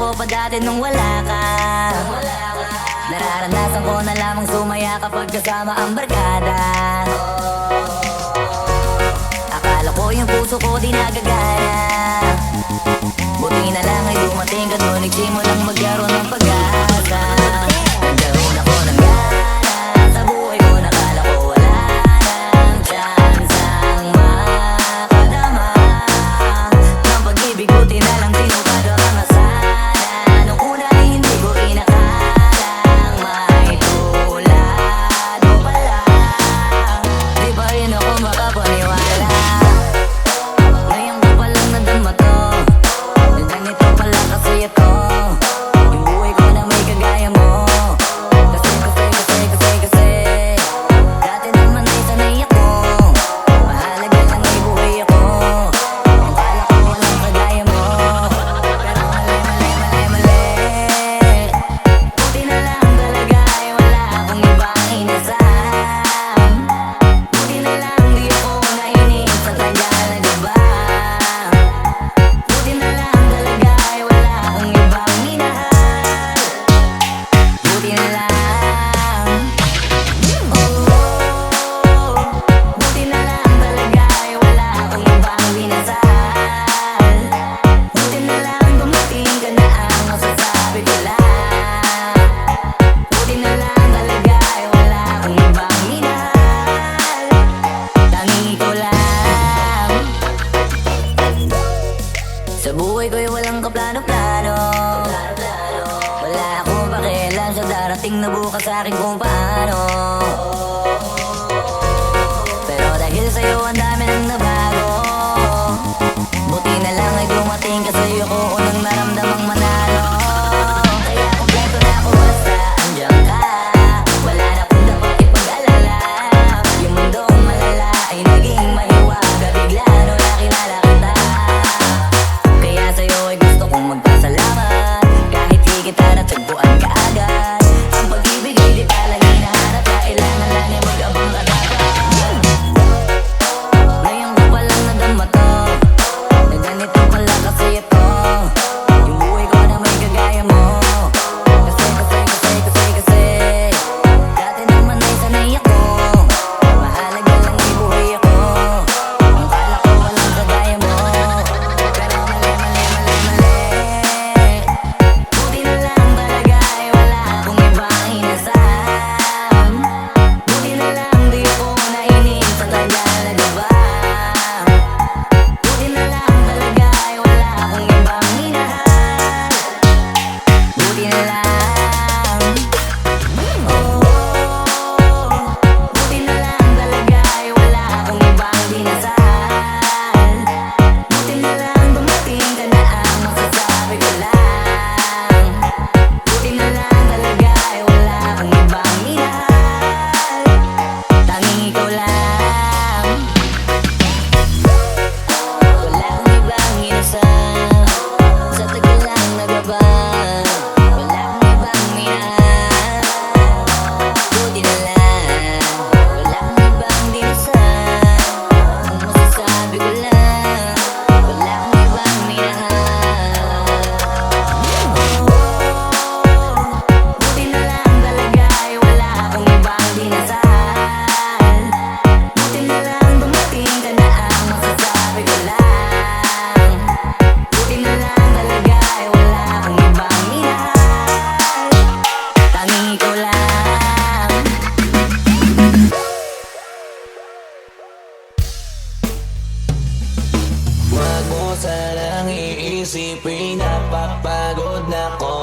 ko pa dati nung wala ka. Nararanasan ko na lamang sumaya kapag kasama ang barkada. Akala ko yung puso ko di nagagana. Buti na lang ay dumating ka doon, nagsimulang magkaroon ng pag-asa. Nagkaroon ako ng gana sa buhay ko, nakala ko wala nang tsansang makadama ng pag-ibig. Buti na lang tinupad ang mga sana. Nung una ay hindi ko inakalang may tulad mo pala. Di pa rin ako makapaniwala. Ngayon ko palang nadama to, na ganito pala kasi ito yung buhay ko na may kagaya mo. Kasi dati naman ay sanay ako, mahalaga lang ay buhay ako. Ang kala ko walang kagaya mo, pero mali. Buti na lang talaga ay wala akong ibang inasam. Buti na lang di ako nainis sa Tagalog ba. Buti na lang talaga ay wala akong ibang minahal. Buti na lang. Buti na lang talaga ay wala akong ibang binasal. Buti na lang dumating ka na ang masasabi ko lang. Buti na lang talaga ay wala akong ibang minahal. Tanging ikaw lang. Sa buhay ko'y walang kaplano-plano. Wala akong pakialam sa darating na bukas sa akin kung paano. Pero dahil sa'yo ang dami nang nabago. Buti na lang ay dumating ka sa'yo ko unang naramdamang manalo. Kaya kompleto na ako basta andyan ka. Wala na akong dapat ipag-alala. Yung mundong malala ay naging mahiwaga bigla nung nakilala kita. Kaya sa'yo ay gusto kong magpasalamat. Kahit di kita natagpuan ka agad. Ang pag-ibig ay di palang hinahanap. Kailangan lang ay mag-abang ka dapat. Ngayon ko palang nadama to, na ganito pala kasi ito yung buhay ko na may kagaya mo. Kasi dati naman ay sanay ako, mahalaga lang ay buhay ako. Ang kala ko walang kagaya mo, pero mali. Buti na lang talaga ay wala akong ibang inasam. Buti na lang di ako nainis sa Tagalog ba. Buti na lang talaga ay wala akong ibang minahal. Buti na lang. Buti na lang talaga ay wala akong ibang dinasal. Buti na lang dumating ka na ang masasabi ko lang. Buti na lang talaga ay wala akong ibang minahal. Tanging ikaw lang. Wala akong ibang inasal. Sa tagal lang nagabang, wala akong ibang minahal. Buti na lang. Wala akong ibang dinasal. Ang masasabi ko lang, wala akong ibang minahal. Buti na lang talaga ay wala akong ibang dinasal. Buti na lang dumating ka na ang masasabi ko lang. Buti na lang talaga ay wala akong ibang minahal. Tanging ikaw lang. Wag mo sanang iisipin, napapagod na ko.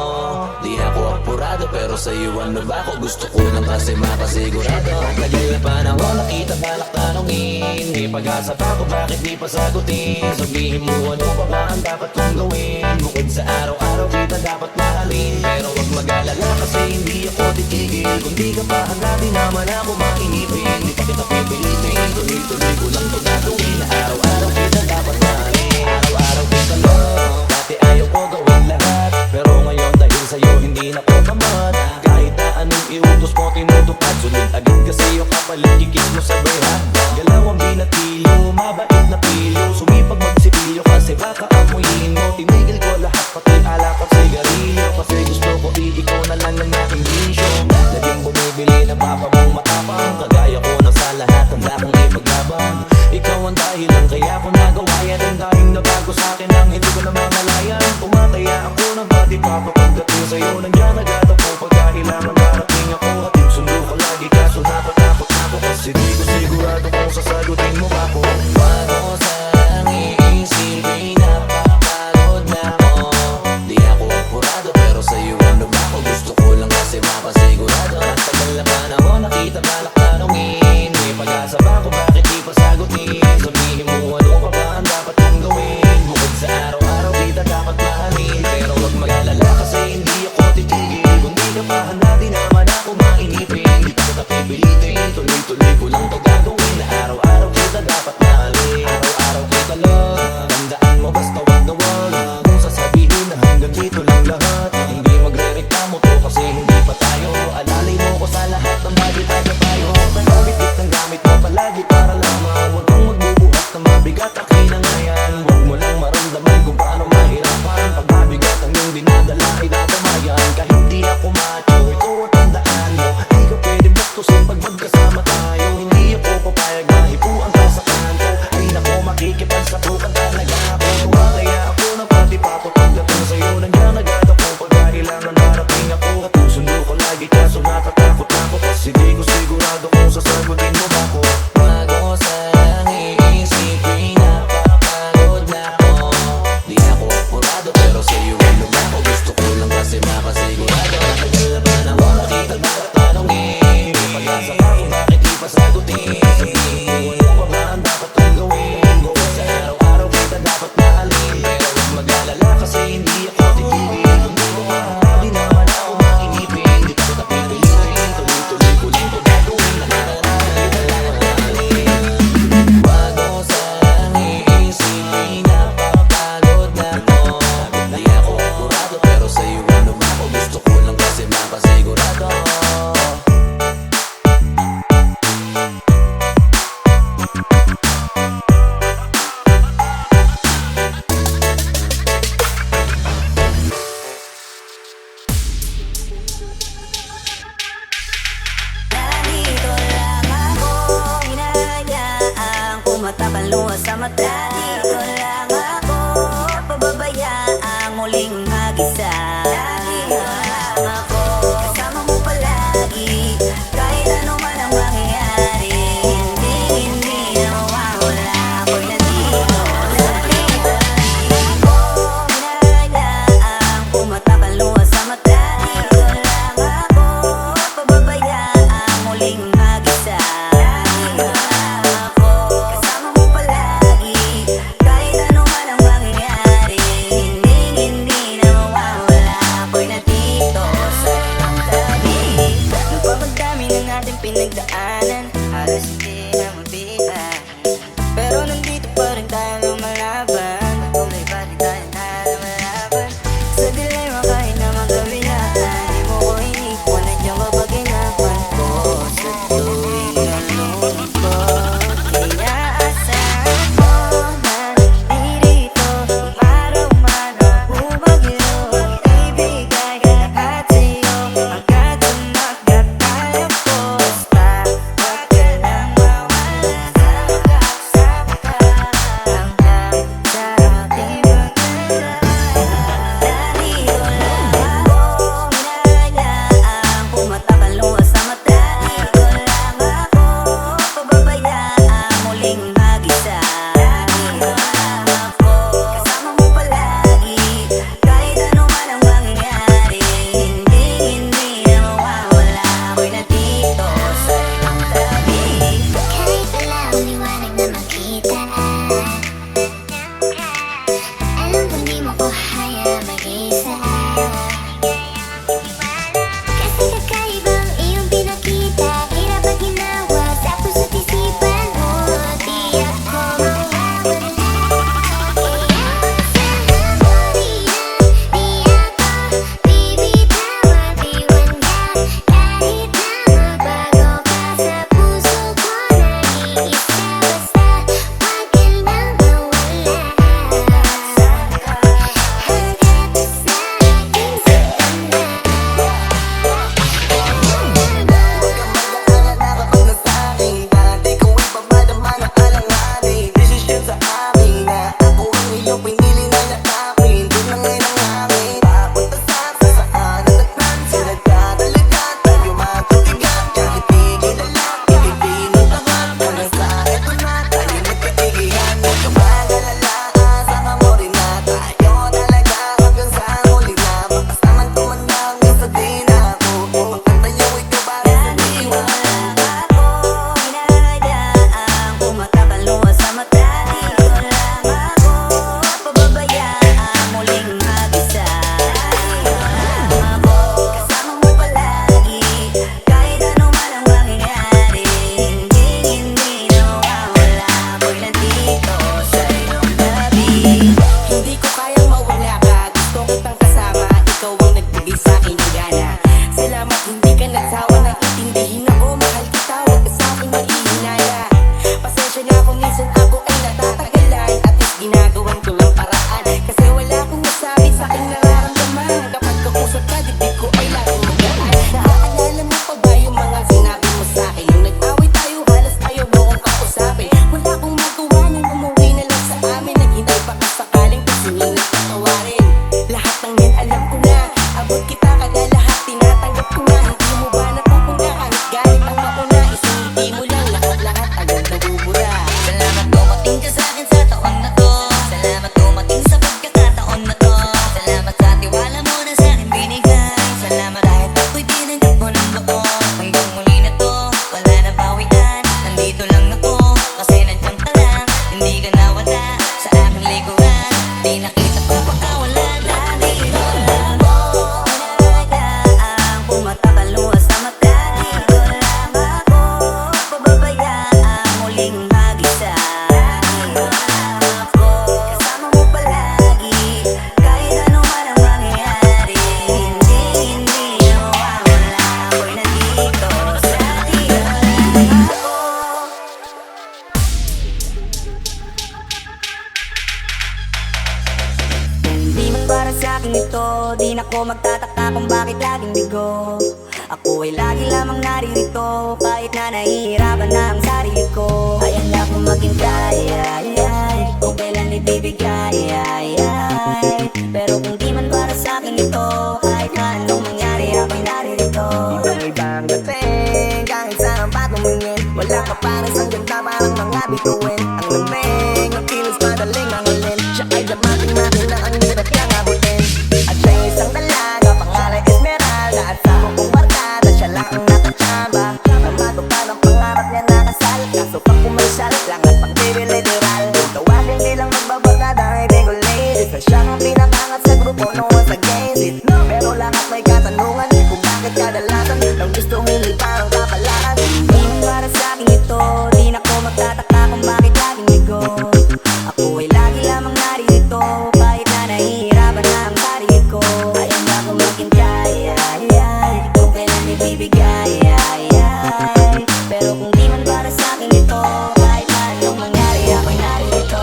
Di ako apurado pero sa'yo ano ba ako? Gusto ko lang kasi makasigurado. Tagal na panahon nakita balak tanongin. May pag-asa pa ko, bakit di pa sagutin? Sabihin mo ano pa ba ang dapat kong gawin? Bukod sa araw-araw kita dapat mahalin. Pero wag mag-alala kasi hindi ako titigil. Kung di ka pa handa di naman ako mainipin. Di pa kita pipilitin, tuloy-tuloy ko lang to gagawin. Araw-araw kita dapat mahalin. Araw-araw kita love. Dati ayaw ko gawin lahat, pero ngayon dahil sa'yo hindi na ko tamad. Kahit na anong iutos mo tinutupad, sunod agad kasi yung kapalit kikis mo sa bayhan. Galaw ang binatilyo, mabait na pilyo. Sumipag magsipilyo kasi baka amuyin mo. Tinigil ko lahat pati alak at sigarilyo. ipaglaban. Ikaw ang dahilan kaya ko nagawa yan. Ang dahing nabago sa'kin ang hindi ko na mamalayan. Pumataya ako ng bati papa pagdating sa'yo. Nandiyan agad ako pagkailangan darating ako. Hatid sundo ko lagi kaso natatakot ako. Kasi di ko sigurado kung sasagutin mo ba ako. Wag mo sanang iisipin napapagod na ako. Di ako apurado pero sa'yo ano ba ako. Gusto ko lang kasi mapasigurado. Ang tagal na panahon nakita balak tanongin. May pag-asa ba ako bakit di pa sagutin? Sabihin mo ano pa ba ang dapat kong gawin? Bukod sa araw-araw kita dapat mahalin. Pero wag mag-alala kasi hindi ako titigil. Kung di ka pa handa di naman ako mainipin. Di pa kita pipilitin, tuloy-tuloy ko lang to gagawin. Na araw-araw kita dapat mahalin. Araw-araw kita love. Tandaan mo basta wag na wag kung sasabihin na hanggang dito lang lahat. Hindi magre-reklamo to kasi hindi pa tayo. Alalay mo ko sa lahat ng bagay tayo tayo. Pagkabit ng gamit mo palagi para lamang. Huwag kang magbubuhat na mabigat akin na ngayon. Huwag mo lang maramdaman kung paano mahirapan. Pag mabigat ang iyong dinadala ay dadamayan. Kahit di ako macho, ito at tandaan mo. Di ka pwede bastusin pag magkasama tayo. Hindi ako papayag na hipuan ka sa kanto. Ay nako makikipagsapukan talaga ako. Tumataya ako ng pati pato pagdating sa'yo. Nandiyan agad ako pag kailangan darating ako. At sundo ko lagi kaso natatakot ako. Kasi di ko sigurado kung sasagutin mo ba ako. Wag mo sanang iisipin napapagod na ako. Di ako apurado pero sa'yo ano ba ako. Gusto ko lang kasi mapasigurado. Matagal na ba na ako nakita bakit tanongin? May pag-asa ka kung bakit di pa sagutin? Sabihin mo ano pa ba ang dapat kong gawin? Bukod sa araw-araw kita dapat mahalin. Pero wag mag-alala kasi hindi ako titigil. Kung di ko mahanda di naman ako mainipin. Di pa kita pipilitin, tuloy-tuloy ko lang to gagawin. Na araw-araw kita dapat mahalin. Wag mo sanang iisipin napapagod na ako. Di ako apurado pero sa'yo ano ba ako. Gusto ko lang kasi mapasigurado. Nandito lang ako, hinahayaang kumatapan luha sa mata. Dito lang ako, pababayaang muling mag-isa. Nandito lang ako, kasama mo palagi, kahit ano man ang mangyayari. Hindi na mawawala, ako'y nandito. Nandito lang ako, hinahayaang kumatapan luha sa mata. Dito lang ako, pababayaang muling mag-isa. Nandito lang ako, kasama mo palagi, magkakaluwa sa mata. Dito lang ako pababayaan muling mag-isa. Ako kasama mo palagi kahit ano man ang mangyayari. Hindi nawawala ako'y nandito sa iyong tabi. Hindi ko kayang mawala ka, gusto kitang kasama. Ikaw ang nagbigay sa'kin ng gana. Salamat hindi ka nagsawa nang intindihin ako. Mahal kita, huwag ka sa'kin maihinaya. Pasensya na kung minsan ako ay natatagalan. At least ginagawan ko lang paraan, kasi wala akong masabi sa aking nararamdaman. Kapag kausap ka, dibdib ko ay laging magaan. Naaalala mo pa ba yung mga sinabi mo sa'kin? Nung nag-away tayo, halos ayaw mo akong kausapin. Wala akong magawa nang umuwi na lang sa amin. Naghintay pa ka sakaling kusingin at patawarin. Lahat ng yan alam ko na, abot kita kada lahat tinatanggap ko na. Hindi mo ba napupunta kahit galit ang mauna? Isang hindi mo lang lahat agad nabubura. Salamat dumating ka sa'kin sa taon na to. Salamat dumating sa pagkakataon na to. Salamat sa tiwala mo na sa'kin binigay. Salamat kahit ako'y tinanggap mo ng buo. Hanggang muli na to, wala na bawian. Nandito lang ako, kasi nandiyan ka lang. Hindi ka nawala sa aking likuran. Di nakita ko baka wala na. Dito lang ako, hinahayaan pumatakaluwa sa mata. Dito lang ako, pababayaan muling mag-isa. Dito lang ako, kasama mo palagi kahit ano man ang mangyayari. Hindi nawawala ako'y nandito sa dito lang ako. Hindi man para sa'kin ito, di na ko magtataka kung bakit laging bigo. Ako ay lagi lamang naririto, kahit na nahihirapan na ang sarili ko. Ayan na kung maghintay, kung kailan ibibigay, pero kung di man para sa'kin ito, kahit na anong mangyari ako'y naririto. Ibang dating, kahit saan pa tumingin, wala ka parang sang ganda, parang mga bituin. Ang lamig, ang kilos madaling nangalin. Siya ay damating natin na ang hirap niyang abutin. At siya ay isang dalaga, pangalan Esmeralda. At sa kong barkada, siya lang ang nakatsamba. Matupad ang pangarap niya na kasal, kaso pang kumasyal lang at pagbibiliteral. Tawagin nilang magbabarkada ay Bego Ladies, na siya ang pinakangat sa grupo noon sa games it. Pero lahat may katanungan kung bakit kadalasan ang gustong hindi parang kapalaran. Di man para sa'kin ito, di na ko magtataka kung bakit laging bigo. Ako ay lagi lamang naririto, kahit na nahihirapan na ang sarili ko. Ayaw na kung maghintay, kung kailan ibibigay, pero kung di man para sa'kin ito, kahit na anong mangyari ako'y naririto.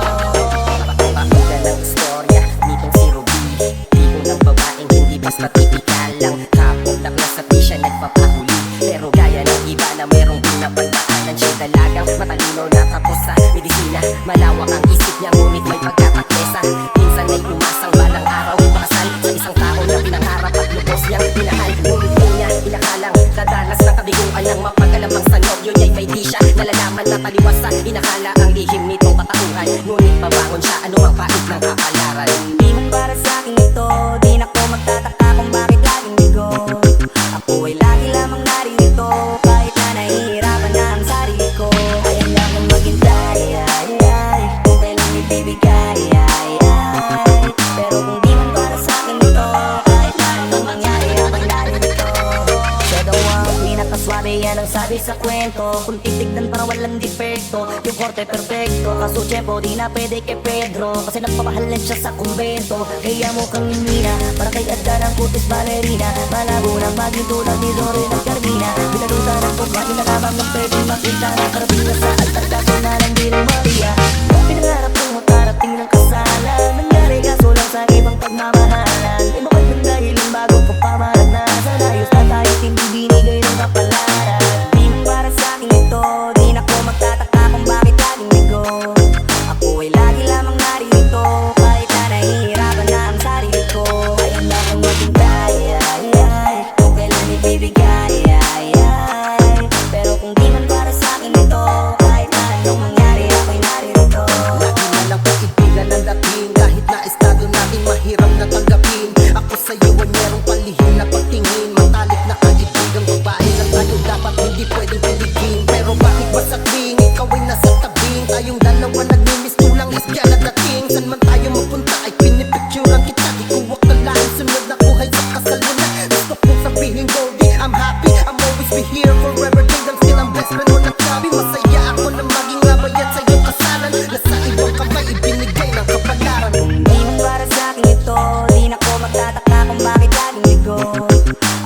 Pakita ng istorya nitong si Ruby, tipo ng babaeng hindi basta tipikal lang. Kapag na sa siya nagpapahuli, pero gaya ng iba na merong pinapagdaanan. Siya dalagang matalino na tapos sa medisina. Malawak ang isip niya ngunit may pagkataklesa. Minsan ay umasang balang araw makasal sa isang tao na pinangarap at lubos niyang pinahal. Ngunit di niya inakalang dadanas ng kabiguan ng mapagalamang sa nobyo niya'y may di siya nalalaman na taliwas sa inakala ang lihim nitong katauhan. Ngunit pabangon siya anumang pait ng kapalaran. Di man para sa'kin ito, di na ko magtataka kung bakit laging bigo. Ako ay lagi lamang naririto, kahit na nahihirapan na ang sarili ko. Ayaw na kung maghintay, kung kailan ibibigay, pero kung di man para sa'kin ito, kahit na anong mangyari ako'y naririto. Siya daw ang pinakaswabe, yan ang sabi sa kwento. Kung titignan parang walang dipekto, yung korte perfecto. Kaso tiyempo di na pwede kay Pedro, kasi nagpapahalin siya sa kumbento. Kaya mukhang imina, para kay Adda ng kutis balerina. Malabo ng maging tulad ni Dory ng Carmina. Pinalutan ng pagka, pinakabang ng pwede makita. Nakarating na sa altar, kaso na lang di rin Maria. Pinangarap kong makarating ng kasalan, nangyari kaso lang sa ibang pagmamahalan. Iba ko'y ng dahilan bago ko pamana. Sa layos na tayo't hindi binigay ng kapalaran. Di man para sa'kin ito, di na ko magtataka kung bakit laging bigo. Ako ay lagi lamang naririto, kahit na nahihirapan na ang sarili ko. Ayaw na kung maghintay, kung kailan ibibigay, pero kung di man para sa'kin ito, kahit na anong mangyari ako'y naririto. dalawa nagmimistulang isyan at dating. San man tayo mapunta ay pinipicturean kita. Di ko wakalain, sunod ako ay sa kasalunan. Gusto kong sabihin Goldie, I'm happy, I'm always be here forever. Tingnan still ang best friend mo na sabi. Masaya ako na maging abayat sa iyong kasalan. Nasa ibang kamay ibinigay ng kapalaran. Di man para sa'kin ito, di na ko magtataka kung bakit laging ligo.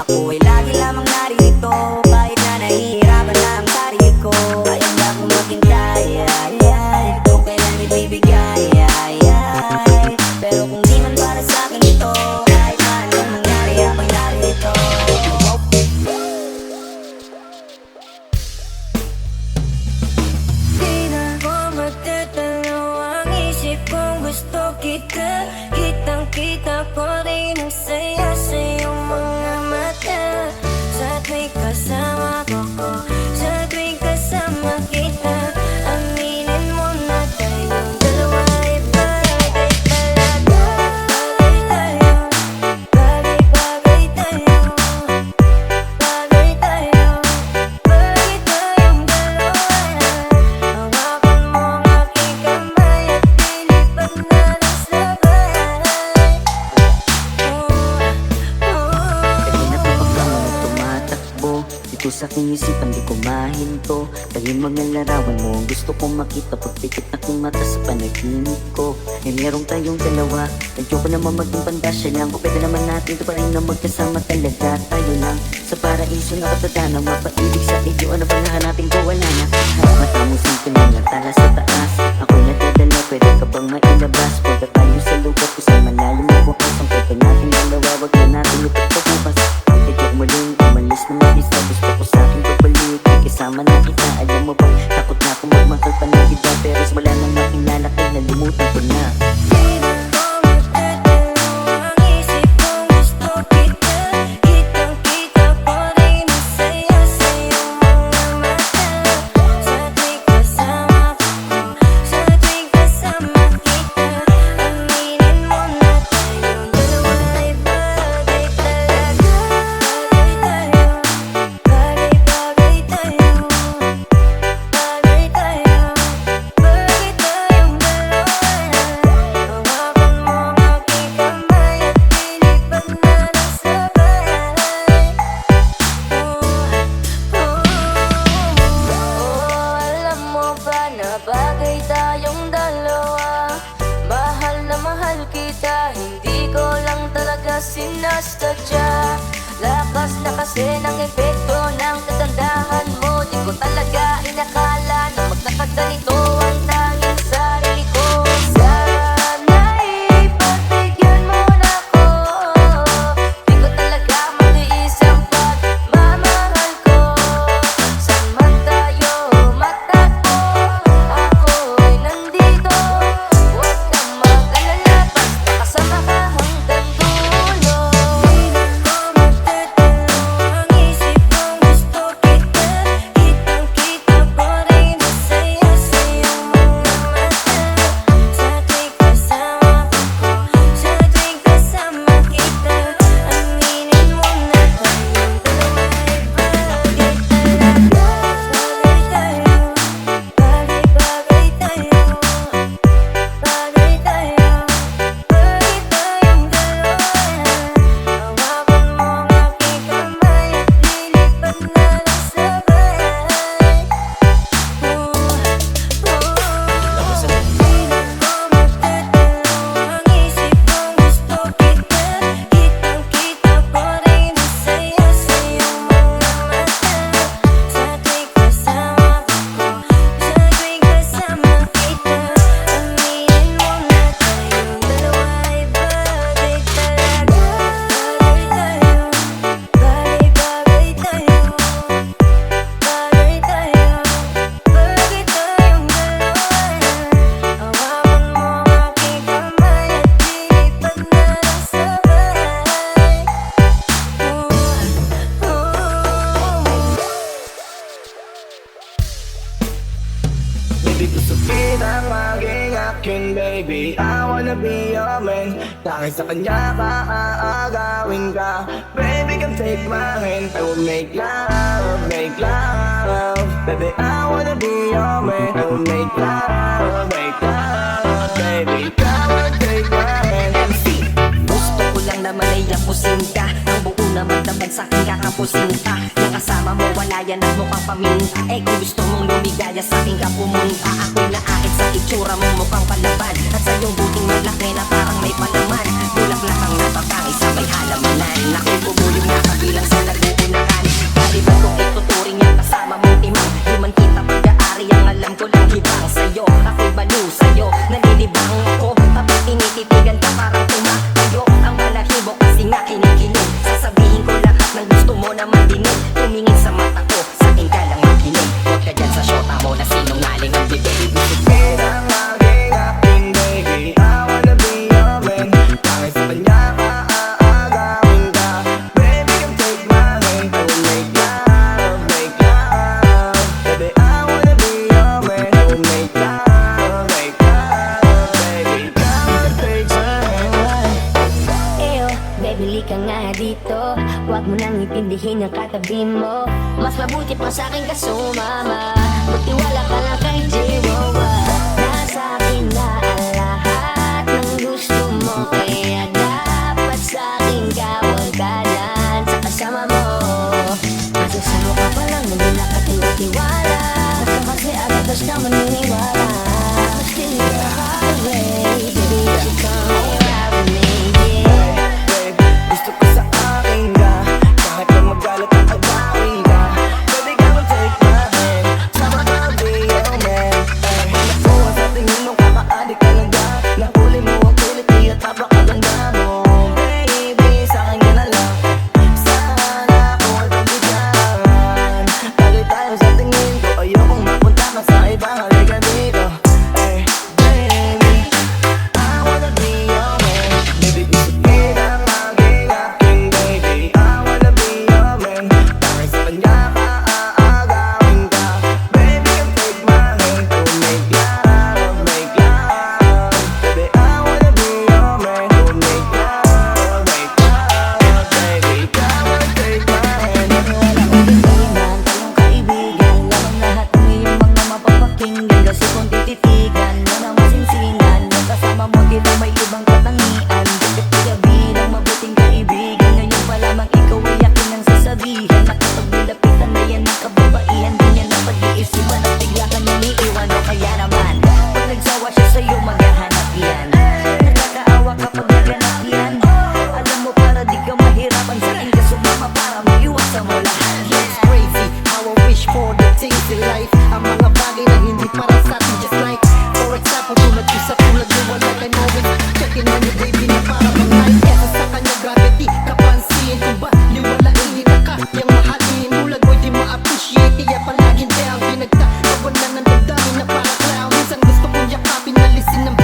Ako ay lagi lamang naririto, kahit na nahihirapan na ang sarili ko. Ayaw na akong maghintay, kung kailan ibibigay, pero kung di man para sa'kin ito, kahit na anong mangyari, ako'y naririto. Di na ko magtatanaw ang isip kong gusto kita. Kitang-kita ko rin ang saya sa iyong mga mata. Sa tuwing kasama ko, sa tuwing kasama kita, aminin mo na tayong dalawa ay bagay talaga. Bagay tayo, bagay tayo, bagay tayong dalawa. Hawakan mo ang aking kamay at lilipad na ng sabay. Kanina pa bang tumatakbo dito sa aking isipan, di ko mahinto. Dahil mga larawan mo ang gusto kong makita. Pagpikit aking mata sa panaginip ko, eh merong tayong dalawa. Medyo ko naman maging pandasya lang. Kung pwede naman natin ito pa rin na magkasama talaga. Tayo lang sa paraiso na katatanan. Mapaibig sa iyo, ano pa nahanapin ko, wala na. Matamusin ko na nga tala sa taas. Ako'y nadadala, pwede ka bang mailabas? Punta tayo sa lugar ko sa malalim na bukas. Ang pwede natin dalawa, wag na natin ipagpabukas. Medyo muling umalis na mag-isa. Gusto ko sa aking pagbalik, kasama na kita. Alam mo ba, takot na akong magmahal pa ng iba. Pero wala nang makilala kay nalimutan ko na. Di na ko magtatanaw ang isip kong gusto kita. Kitang-kita ko rin ang saya sa iyong mga mata. Sa tuwing kasama ko, sa tuwing kasama kita, aminin mo na tayong dalawa ay bagay talaga. Bagay tayo, bagay tayo, bagay tayong dalawa. Hawakan mo ang aking kamay at lilipad na ng sabay. Alam mo ba na bagay tayong dalawa? Mahal na mahal kita, hindi ko lang talaga sinasadya. Lakas na kasi ng epekto ng kagandahan mo. Di ko talaga inakala na magkakaganito ang tanging sarili ko. Sana'y pagbigyan mo na ko. Di ko talaga matiis ang pagmamahal ko. Saan man tayo matagpo, ako'y nandito. Huwag kang mag-alala, basta kasama ka hanggang dulo. Di na ko magtatanaw ang isip kong gusto kita. Kitang-kita ko rin ang saya sa iyong mga mata. Sa tuwing kasama ko, sa tuwing kasama kita, aminin mo na tayong dalawa ay bagay talaga. Bagay tayo, bagay tayo, bagay tayo, bagay tayong dalawa. Hawakan mo ang aking kamay at lilipad na ng sabay. Di na ko magtatanaw ang isip kong gusto kita. Kitang-kita ko rin ang saya sa iyong mga mata. Sa tuwing kasama ko, sa tuwing kasama kita, aminin mo na tayong dalawa ay bagay talaga. Bagay tayo, bagay tayo, bagay tayong dalawa. Hawakan mo ang aking kamay at lilipad na ng sabay. Hindi ko sabihin ang maging akin, baby, I wanna be your man. Dahil sa kanya ka, aagawin ka. Baby, come take my hand, I will make love, make love. Baby, I wanna be your man, I will make love, make love. Baby, come and take my hand. MC, gusto ko lang naman ay yapusin ka. Ang buo naman dapat sa'kin kakapusin ka. Yung kasama mo wala yan at mukhang paminta. Eh kung gusto mong lumigaya sa'kin ka pumunta. Ako'y naakit sa itsura mong mukhang palaban. At sa iyong buting malaki na parang may palaman. Bulaklak ang natatangay sa may halamanan. Ako'y bubulong na kabilang sa naguunahan. Kaliban kong ituturing yung kasama mong timang. Di man kita pag-aari ang alam ko lang hibang sa'yo. Ako'y baliw sa'yo, nalilibang ako. Tapos tinititigan ka parang tumatayo. Ang balahibo kasi nga kinikilig. Sasabihin ko lahat ng gusto mo na madinig. Tumingin sa mata ko, sa'kin ka lang makinig. Huwag ka dyan sa syota mo na sinungaling ang bibig. Kitang maging akin, baby, I wanna be your man. Dahil sa kanya ka, aagawin ka. Baby, come take my hand, I will make love, make love. Baby, I wanna be your man, I will make love, make love. Baby, come and take my hand. Eyo, baby, lika nga dito. Huwag mo nang itindihin ang katabi mo. Mas mabuti pa sa'kin ka sumama. Magtiwala ka lang kay J-Wawa. Nasa akin na ang lahat ng gusto mo. Kaya dapat sa'kin ka huwag ka dyan sa kasama mo. Masasama ka pa lang, hindi nakatiwala. Basta kasi agad basta maniniwala. Still you're far away, baby, you come here with me, yeah. Babe, gusto ko sa akin ka. Kahit na magalit at agawin ka. Baby, come and take my hand. Sama ka, be your man. Nakuha sa tingin mo, kakaadik talaga. Nahuli mo ang kulit, di at napakaganda mo. Baby, sa akin ka na lang. Sana ako ay pagbigyan. Lagi tayo sa tingin ko, ayokong mapunta ka sa ibang halika dito. Ay, baby, I wanna be your man. Baby, gusto kitang maging akin, baby, I wanna be your man. Dahil sa kanya ka, aagawin ka. Baby, come take my hand, I will make love, make love. Baby, I wanna be your man, I will make love, make love. Baby, come and take my hand. Kaibigan, tayong kaibigan. Lamang lahat ng iyong mga mapapakinggan. Kasi kung tititigan mo na masinsinan, yung kasama mo di ba may ibang katangian. Bakit gabi ng mabuting kaibigan? Ngayon pa lamang ikaw ay akin ang sasabihan. Nakapagnilapitan na yan ng kababaihan. Di niya na pag-iisipan at bigla ka niyang iiwan. O kaya naman, pag nagsawa siya sa'yo maghahanap yan. Nakakaawa kapag naganap yan. Alam mo para di ka mahirapan sa akin ka sumama para maiwasan mo lahat. It's crazy how I wish for the things in life. Ang mga bagay na hindi para sa atin, just like for example, tulad ko sa tulad mo, wala kay Norris. Checkin mo ni baby na para bang life. Kesa sa kanya gravity, kapansin kung ba liwala hindi na kayang mahalin. Tulad mo di ma-appreciate, kaya palaging down. Pinagtatawanan ng damdamin na para clown. Minsan gusto kong yakapin, alisin ng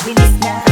mabilis na